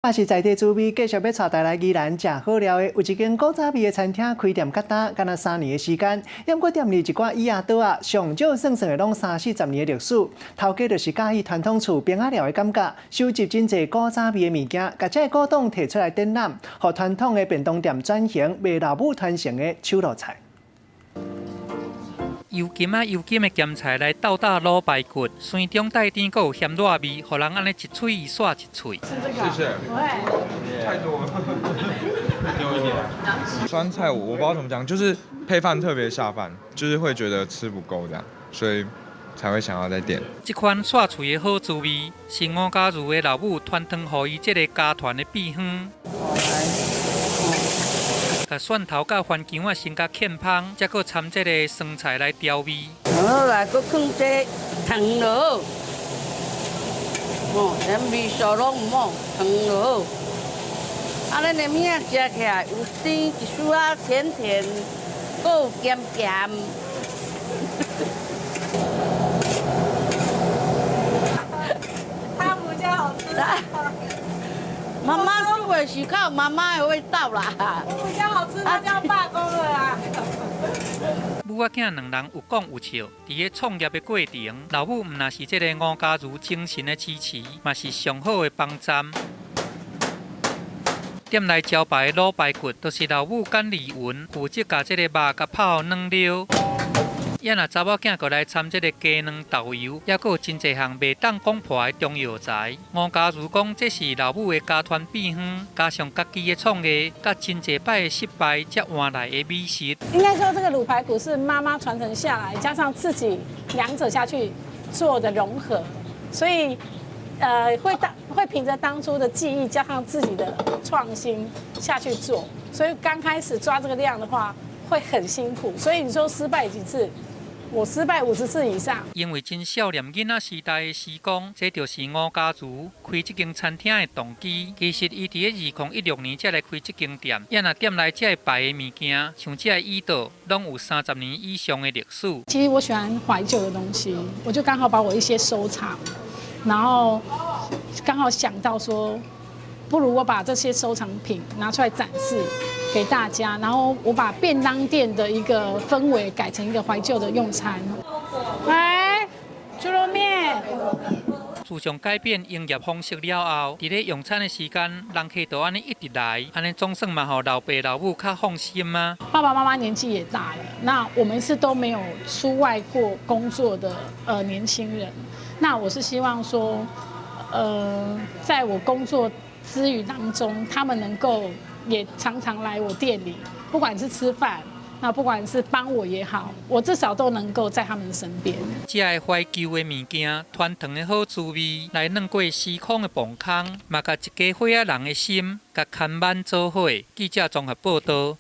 也是在地滋味，继续要带大来宜兰食好料的。有一间古早味的餐厅开店较大，敢若3年的时间，不过店里一寡椅仔桌啊，上少算的拢30-40年的历史。头家就是介意传统厝边仔料的感觉，收集真侪古早味的物件，把这古董摕出来展览，互传统的便当店转型卖老母传承的手路菜。 油金的咸菜来斗打卤排骨，酸中带甜，还有咸辣味，互人安尼一喙一刷一喙。谢谢。太多了，丢一点。酸菜我不知道怎么讲，就是配饭特别下饭，就是会觉得吃不够这样，所以才会想要再点。这款刷喙的好滋味，是吴家如的老母传承予伊这个家传的秘方。 把蒜头甲番姜啊先甲芡芳，再搁掺这个酸菜来调味。好来，搁放这糖落，连味素拢唔好，糖落。啊，咱的物仔食起来有甜，一丝啊甜甜，搁有咸咸。汤比较好吃。妈妈煮的是靠妈妈的味道啦。比较好吃，他就要罢工了啊！母仔囝两人有讲有笑，伫个创业的过程，老母毋若是这个吴家如精神的支持，嘛是上好的帮站。店内招牌的卤排骨，都是老母简丽云负责甲这个肉甲泡软了。 也若查某囝过来掺这个鸡卵豆油，也阁有真侪项袂当讲破的中药材。吴家如讲，这是老母的家传秘方，加上家己的创意，甲真侪摆的失败才换来的美食。应该说，这个卤排骨是妈妈传承下来，加上自己两者下去做的融合，所以会凭着当初的记忆，加上自己的创新下去做。所以刚开始抓这个量的话，会很辛苦。所以你说失败几次？ 我失败50次以上，因为真少年囡仔时代的时光，这就是吴家如开这间餐厅的动机。其实伊伫个2016年才来开这间店，也若店内这摆的物件，像这个椅桌，拢有30年以上的历史。其实我喜欢怀旧的东西，我就刚好把我一些收藏，然后刚好想到说，不如我把这些收藏品拿出来展示。 给大家，然后我把便当店的一个氛围改成一个怀旧的用餐。来，猪肉面。自从改变营业方式了后，伫咧用餐的时间，人客都安尼一直来，安尼总算嘛，互老爸老母较放心啊。爸爸妈妈年纪也大了，那我们是都没有出外过工作的年轻人。那我是希望说，在我工作之余当中，他们能够。 也常常来我店里，不管是吃饭，那不管是帮我也好，我至少都能够在他们的身边。这个怀旧的物件，传承的好滋味，来软过时空的磅空，嘛甲一家伙仔人的心，甲看板做伙。记者综合报道。